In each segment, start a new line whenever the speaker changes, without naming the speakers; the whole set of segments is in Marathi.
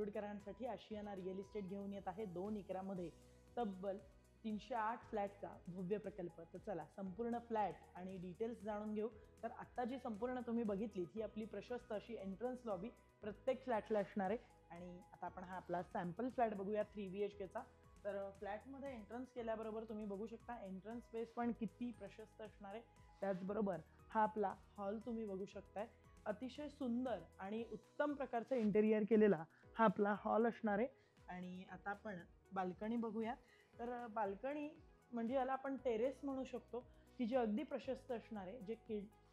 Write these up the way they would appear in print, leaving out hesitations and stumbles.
नांदोडकरांसाठी आशियाना रिअल इस्टेट घेऊन येत आहे 2 एकरामध्ये तब्बल 308 फ्लॅटचा भव्य प्रकल्प। तर चला संपूर्ण फ्लॅट आणि डिटेल्स जाणून घेऊ। तर आत्ता जी संपूर्ण तुम्ही बघितलीत ही आपली प्रशस्त अशी एंट्रन्स लॉबी प्रत्येक फ्लॅटला असणार आहे। आणि आता आपण हा आपला सॅम्पल फ्लॅट बघूया 3 BHK चा। तर फ्लॅटमध्ये एंट्रन्स केल्याबरोबर तुम्ही बघू शकता एंट्रन्स स्पेस पण किती प्रशस्त असणार आहे। त्याचबरोबर हा आपला हॉल तुम्ही बघू शकताय, अतिशय सुंदर आणि उत्तम प्रकारचा इंटेरियर केलेला हा आपला हॉल असणार आहे। आणि आता आपण बाल्कनी बघूया। तर बाल्कनी म्हणजे याला आपण टेरेस म्हणू शकतो, की जे अगदी प्रशस्त असणार आहे, जे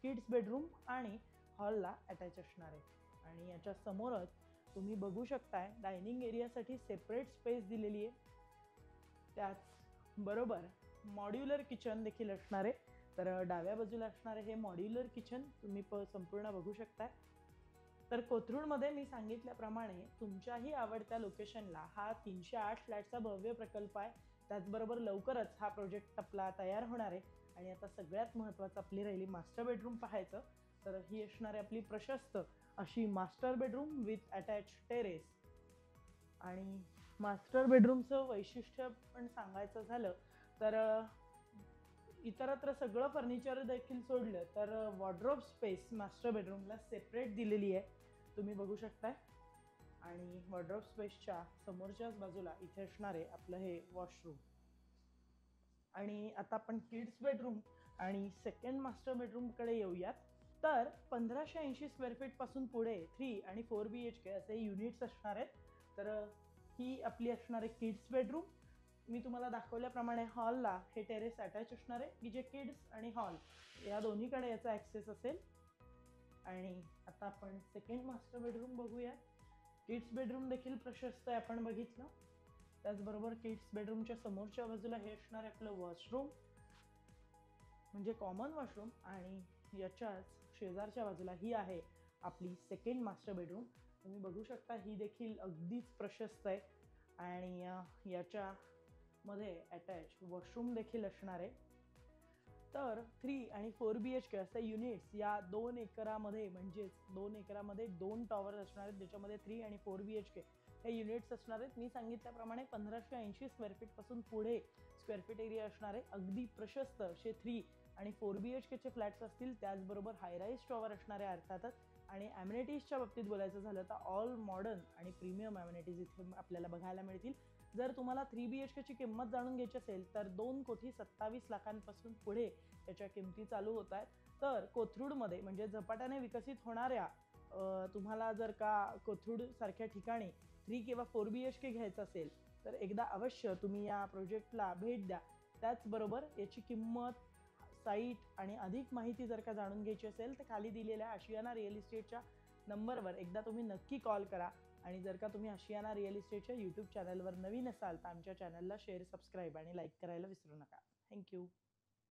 किड्स बेडरूम आणि हॉलला अटॅच असणार आहे। आणि याच्या समोरच तुम्ही बघू शकताय डायनिंग एरियासाठी सेपरेट स्पेस दिलेली आहे। त्याच बरोबर मॉड्युलर किचन देखील असणार आहे। तर डाव्या बाजूला असणारे हे मॉड्युलर किचन तुम्ही संपूर्ण बघू शकताय। तर कोथरूडमध्ये मी सांगितल्याप्रमाणे तुमच्याही आवडत्या लोकेशनला हा 308 फ्लॅटचा भव्य प्रकल्प आहे। त्याचबरोबर लवकरच हा प्रोजेक्ट आपला तयार होणार आहे। आणि आता सगळ्यात महत्त्वाचं आपली राहिली मास्टर बेडरूम पाहायचं। तर ही असणार आहे आपली प्रशस्त अशी master bedroom with attach terrace. आणि मास्टर बेडरूमचं वैशिष्ट्य पण सांगायचं झालं तर इतरत्र सगळं फर्निचर देखील सोडलं तर वॉर्डरोब स्पेस मास्टर बेडरूमला सेपरेट दिलेली आहे, तुम्ही बघू शकताय। आणि वॉर्डरोब स्पेसच्या समोरच्याच बाजूला इथे असणार आहे आपलं हे वॉशरूम। आणि आता आपण किड्स बेडरूम आणि सेकंड मास्टर बेडरूमकडे येऊयात। तर 1580 स्क्वेअर फीट पासून पुढे 3 आणि 4 BHK असे युनिट्स असणार आहेत। तर ही आपली असणार आहे किड्स बेडरूम। मी तुम्हाला दाखवल्याप्रमाणे हॉलला हे टेरेस अटॅच असणार आहे, की जे किड्स आणि हॉल या दोन्हीकडे याचा ॲक्सेस असेल। आणि आता आपण सेकंड मास्टर बेडरूम बघूया। किड्स बेडरूम देखील प्रशस्त आहे आपण बघितलं। त्याचबरोबर किड्स बेडरूमच्या समोरच्या बाजूला हे असणार आहे आपलं वॉशरूम, म्हणजे कॉमन वॉशरूम। आणि याच्याच शेजारच्या बाजूला ही आहे आपली सेकंड मास्टर बेडरूम। तुम्ही बघू शकता ही देखील अगदीच प्रशस्त आहे। आणि याच्यामध्ये अटॅच वॉशरूम देखील असणार आहे। तर 3 आणि 4 BHK असे युनिट्स या 2 एकरामध्ये म्हणजेच 2 एकरामध्ये 2 टॉवर असणार आहेत, ज्याच्यामध्ये 3 आणि 4 BHK हे युनिट्स असणार आहेत। मी सांगितल्याप्रमाणे 1580 स्क्वेअर फीट पासून पुढे स्क्वेअर फीट एरिया असणार आहे। अगदी प्रशस्त असे 3 आणि 4 BHKचे फ्लॅट्स असतील। त्याचबरोबर हायराईज टॉवर असणार आहे अर्थातच। आणि ॲम्युनिटीजच्या बाबतीत बोलायचं झालं तर ऑल मॉडर्न आणि प्रीमियम ॲम्युनिटीज इथे आपल्याला बघायला मिळतील। जर तुम्हाला 3 BHKची किंमत जाणून घ्यायची असेल तर 2,27,00,000पासून पुढे त्याच्या किमती चालू होत आहेत। तर कोथरूडमध्ये म्हणजे झपाट्याने विकसित होणाऱ्या तुम्हाला जर का कोथरूड सारख्या ठिकाणी 3 किंवा 4 BHK घ्यायचं असेल तर एकदा अवश्य तुम्ही या प्रोजेक्टला भेट द्या। त्याचबरोबर याची किंमत, साईट आणि अधिक माहिती जर का जाणून घ्यायची असेल तर खाली दिलेल्या आशियाना रिअल इस्टेटच्या नंबरवर एकदा तुम्ही नक्की कॉल करा। आणि जर का तुम्ही आशियाना रिअल इस्टेटच्या यूट्यूब चॅनलवर नवीन असाल तर आमच्या चॅनलला शेअर, सबस्क्राईब आणि लाईक करायला विसरू नका। थँक्यू।